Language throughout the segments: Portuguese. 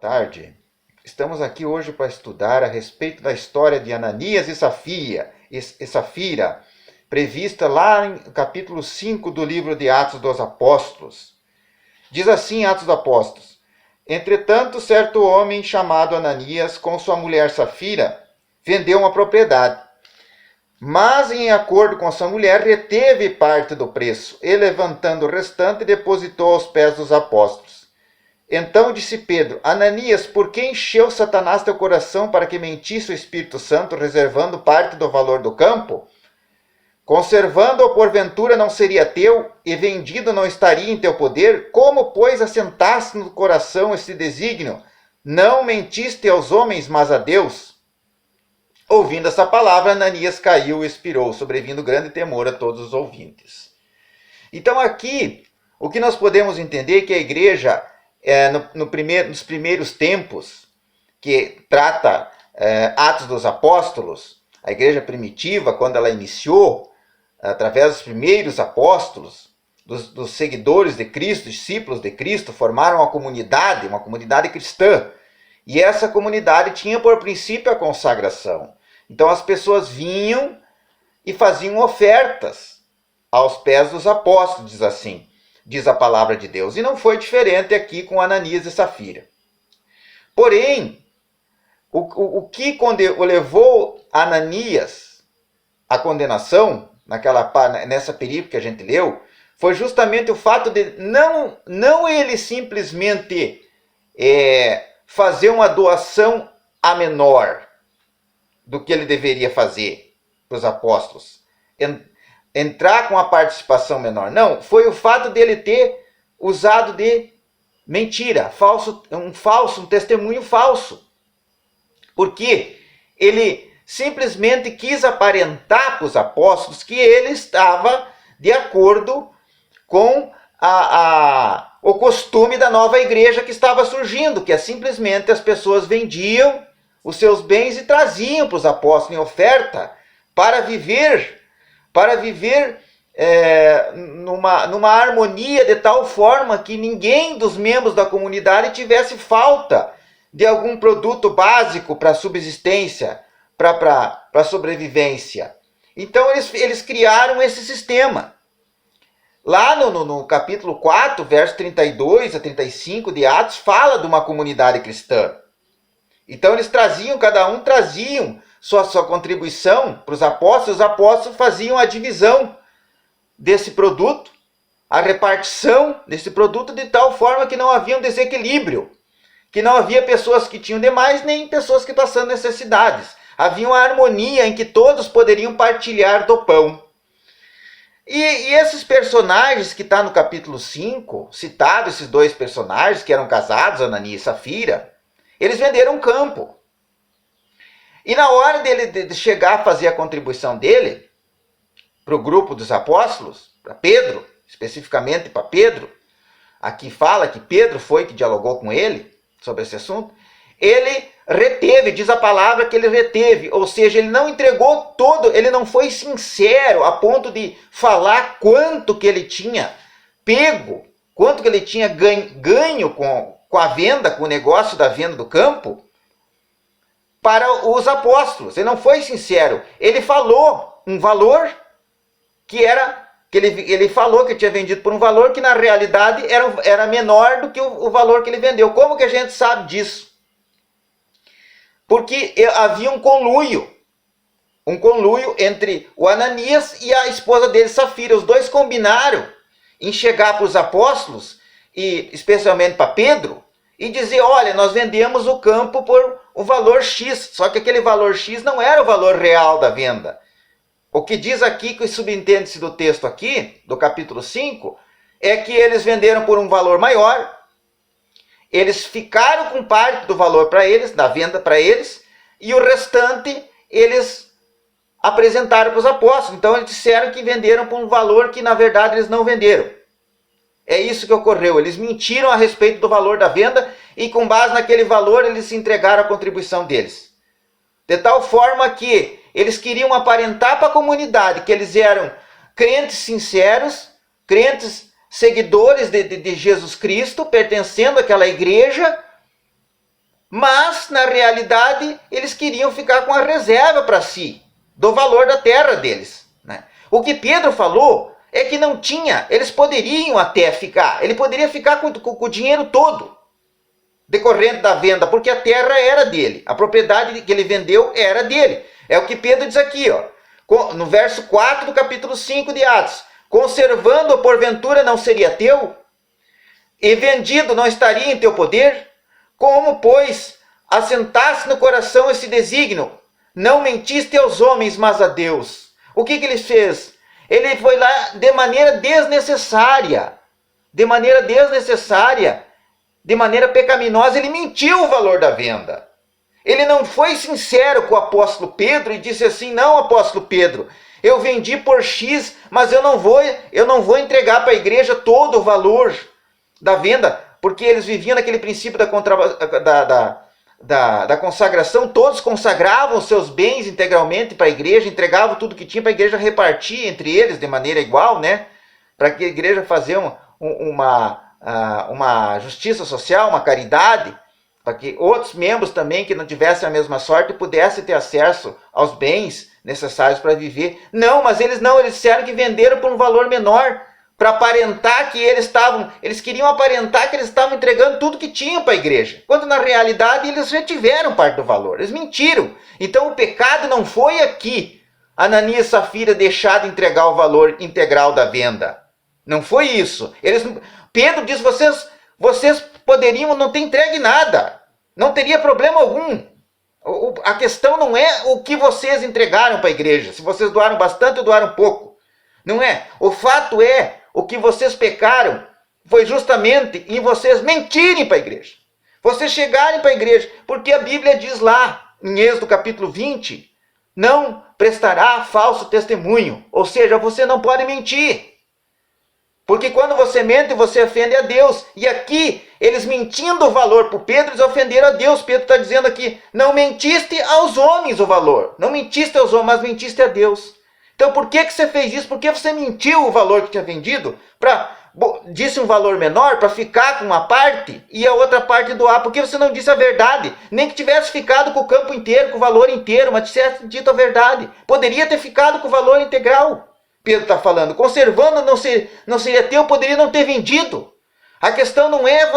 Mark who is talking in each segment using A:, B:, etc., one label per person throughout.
A: tarde. Estamos aqui hoje para estudar a respeito da história de Ananias e Safira, prevista lá em capítulo 5 do livro de Atos dos Apóstolos. Diz assim, Atos dos Apóstolos: Entretanto, certo homem chamado Ananias, com sua mulher Safira, vendeu uma propriedade. Mas, em acordo com sua mulher, reteve parte do preço, e levantando o restante, depositou aos pés dos apóstolos. Então disse Pedro: Ananias, por que encheu Satanás teu coração para que mentisse o Espírito Santo, reservando parte do valor do campo? Conservando-o porventura não seria teu, e vendido não estaria em teu poder? Como, pois, assentaste no coração este desígnio? Não mentiste aos homens, mas a Deus? Ouvindo essa palavra, Ananias caiu e expirou, sobrevindo grande temor a todos os ouvintes. Então aqui, o que nós podemos entender é que a igreja, nos primeiros tempos, que trata Atos dos Apóstolos, a igreja primitiva, quando ela iniciou, através dos primeiros apóstolos, dos seguidores de Cristo, discípulos de Cristo, formaram uma comunidade cristã. E essa comunidade tinha por princípio a consagração. Então as pessoas vinham e faziam ofertas aos pés dos apóstolos, diz a palavra de Deus. E não foi diferente aqui com Ananias e Safira. Porém, o que levou Ananias à condenação, nessa período que a gente leu, foi justamente o fato de não ele simplesmente fazer uma doação a menor do que ele deveria fazer para os apóstolos, entrar com a participação menor. Não, foi o fato dele ter usado de mentira, um testemunho falso. Porque ele simplesmente quis aparentar para os apóstolos que ele estava de acordo com o costume da nova igreja que estava surgindo, que é simplesmente as pessoas vendiam os seus bens e traziam para os apóstolos em oferta para viver numa harmonia de tal forma que ninguém dos membros da comunidade tivesse falta de algum produto básico para subsistência, para sobrevivência. Então eles criaram esse sistema. Lá no capítulo 4, verso 32 a 35 de Atos, fala de uma comunidade cristã. Então eles cada um trazia sua contribuição para os apóstolos faziam a divisão desse produto, a repartição desse produto de tal forma que não havia um desequilíbrio, que não havia pessoas que tinham demais, nem pessoas que passando necessidades. Havia uma harmonia em que todos poderiam partilhar do pão. E esses personagens que está no capítulo 5, citados esses dois personagens que eram casados, Ananias e Safira, eles venderam um campo. E na hora de chegar a fazer a contribuição dele para o grupo dos apóstolos, para Pedro, especificamente para Pedro, aqui fala que Pedro foi que dialogou com ele sobre esse assunto, ele reteve, diz a palavra que ele reteve, ou seja, ele não entregou todo, ele não foi sincero a ponto de falar quanto que ele tinha pego, quanto que ele tinha ganho com a venda, com o negócio da venda do campo, para os apóstolos. Ele não foi sincero. Ele falou um valor que ele falou que tinha vendido por um valor que na realidade era menor do que o valor que ele vendeu. Como que a gente sabe disso? Porque havia um conluio entre o Ananias e a esposa dele, Safira. Os dois combinaram em chegar para os apóstolos, e especialmente para Pedro, e dizer: olha, nós vendemos o campo por um valor X, só que aquele valor X não era o valor real da venda. O que diz aqui, que subentende-se do texto aqui, do capítulo 5, é que eles venderam por um valor maior, eles ficaram com parte do valor para eles, da venda para eles, e o restante eles apresentaram para os apóstolos. Então eles disseram que venderam por um valor que na verdade eles não venderam. É isso que ocorreu. Eles mentiram a respeito do valor da venda e com base naquele valor eles entregaram a contribuição deles. De tal forma que eles queriam aparentar para a comunidade que eles eram crentes sinceros, crentes seguidores de Jesus Cristo, pertencendo àquela igreja, mas na realidade eles queriam ficar com a reserva para si, do valor da terra deles, né? O que Pedro falou é que não tinha, eles poderiam até ficar, ele poderia ficar com o dinheiro todo, decorrente da venda, porque a terra era dele, a propriedade que ele vendeu era dele. É o que Pedro diz aqui, ó, no verso 4 do capítulo 5 de Atos: conservando-o porventura não seria teu? E vendido não estaria em teu poder? Como, pois, assentaste no coração esse desígnio? Não mentiste aos homens, mas a Deus. O que ele fez? Ele foi lá de maneira desnecessária, de maneira pecaminosa, ele mentiu o valor da venda. Ele não foi sincero com o apóstolo Pedro e disse assim: não, apóstolo Pedro, eu vendi por X, mas eu não vou entregar para a igreja todo o valor da venda, porque eles viviam naquele princípio da consagração. Todos consagravam seus bens integralmente para a igreja, entregavam tudo que tinha para a igreja repartir entre eles de maneira igual, né? Para que a igreja fazer uma justiça social, uma caridade, para que outros membros também que não tivessem a mesma sorte pudessem ter acesso aos bens necessários para viver. Não, mas eles disseram que venderam por um valor menor, para aparentar que eles queriam aparentar que eles estavam entregando tudo que tinham para a igreja, quando na realidade eles retiveram parte do valor, eles mentiram. Então o pecado não foi aqui, Ananias e Safira deixar de entregar o valor integral da venda. Não foi isso. Pedro diz: vocês poderiam não ter entregue nada, não teria problema algum. A questão não é o que vocês entregaram para a igreja, se vocês doaram bastante ou doaram pouco. Não é. O fato é, o que vocês pecaram foi justamente em vocês mentirem para a igreja. Vocês chegarem para a igreja, porque a Bíblia diz lá, em Êxodo capítulo 20, não prestará falso testemunho. Ou seja, você não pode mentir. Porque quando você mente, você ofende a Deus. E aqui, eles mentindo o valor para o Pedro, eles ofenderam a Deus. Pedro está dizendo aqui: não mentiste aos homens o valor. Não mentiste aos homens, mas mentiste a Deus. Então por que você fez isso? Por que você mentiu o valor que tinha vendido? Disse um valor menor para ficar com uma parte e a outra parte doar. Por que você não disse a verdade? Nem que tivesse ficado com o campo inteiro, com o valor inteiro, mas tivesse dito a verdade. Poderia ter ficado com o valor integral. Pedro está falando: conservando não seria teu, poderia não ter vendido. A questão não é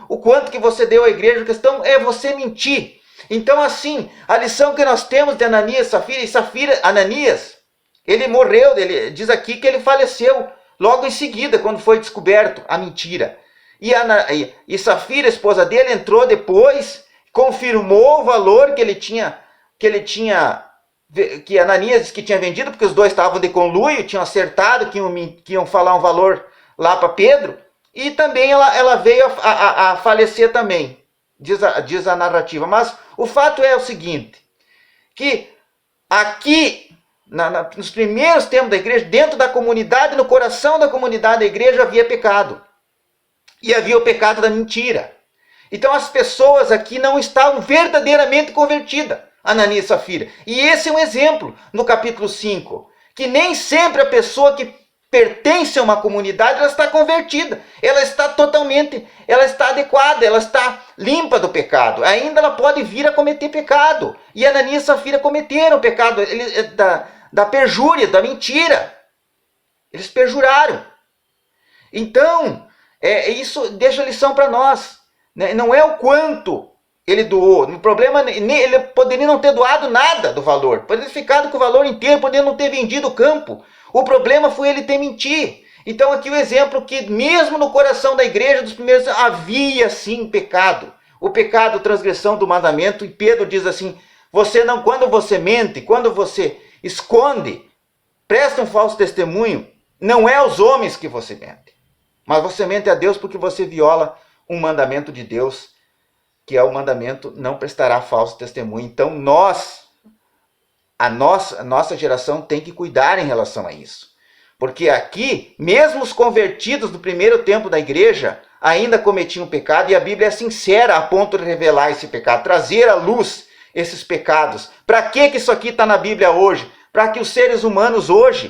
A: o quanto que você deu à igreja, a questão é você mentir. Então assim, a lição que nós temos de Ananias e Safira, Ananias, ele morreu, ele diz aqui que ele faleceu logo em seguida, quando foi descoberto a mentira. E Safira, a esposa dele, entrou depois, confirmou o valor que Ananias disse que tinha vendido, porque os dois estavam de conluio, tinham acertado que iam falar um valor lá para Pedro, e também ela veio a falecer também, diz a narrativa. Mas o fato é o seguinte, que aqui, nos primeiros tempos da igreja, dentro da comunidade, no coração da comunidade da igreja havia pecado. E havia o pecado da mentira. Então as pessoas aqui não estavam verdadeiramente convertidas, Ananias e Safira. E esse é um exemplo no capítulo 5, que nem sempre a pessoa que pertence a uma comunidade, ela está convertida, ela está adequada, ela está limpa do pecado. Ainda ela pode vir a cometer pecado. E Ananias e Safira cometeram o pecado da perjúria, da mentira. Eles perjuraram. Então, isso deixa lição para nós. Né? Não é o quanto ele doou. O problema, ele poderia não ter doado nada do valor. Poderia ter ficado com o valor inteiro, poderia não ter vendido o campo. O problema foi ele ter mentido. Então aqui o exemplo que mesmo no coração da igreja dos primeiros havia sim pecado. O pecado, transgressão do mandamento. E Pedro diz assim: quando você mente, quando você esconde, presta um falso testemunho, não é aos homens que você mente, mas você mente a Deus porque você viola um mandamento de Deus, que é o mandamento: não prestará falso testemunho. Então a nossa geração tem que cuidar em relação a isso. Porque aqui, mesmo os convertidos do primeiro tempo da igreja ainda cometiam pecado, e a Bíblia é sincera a ponto de revelar esse pecado, trazer à luz esses pecados. Para que isso aqui está na Bíblia hoje? Para que os seres humanos hoje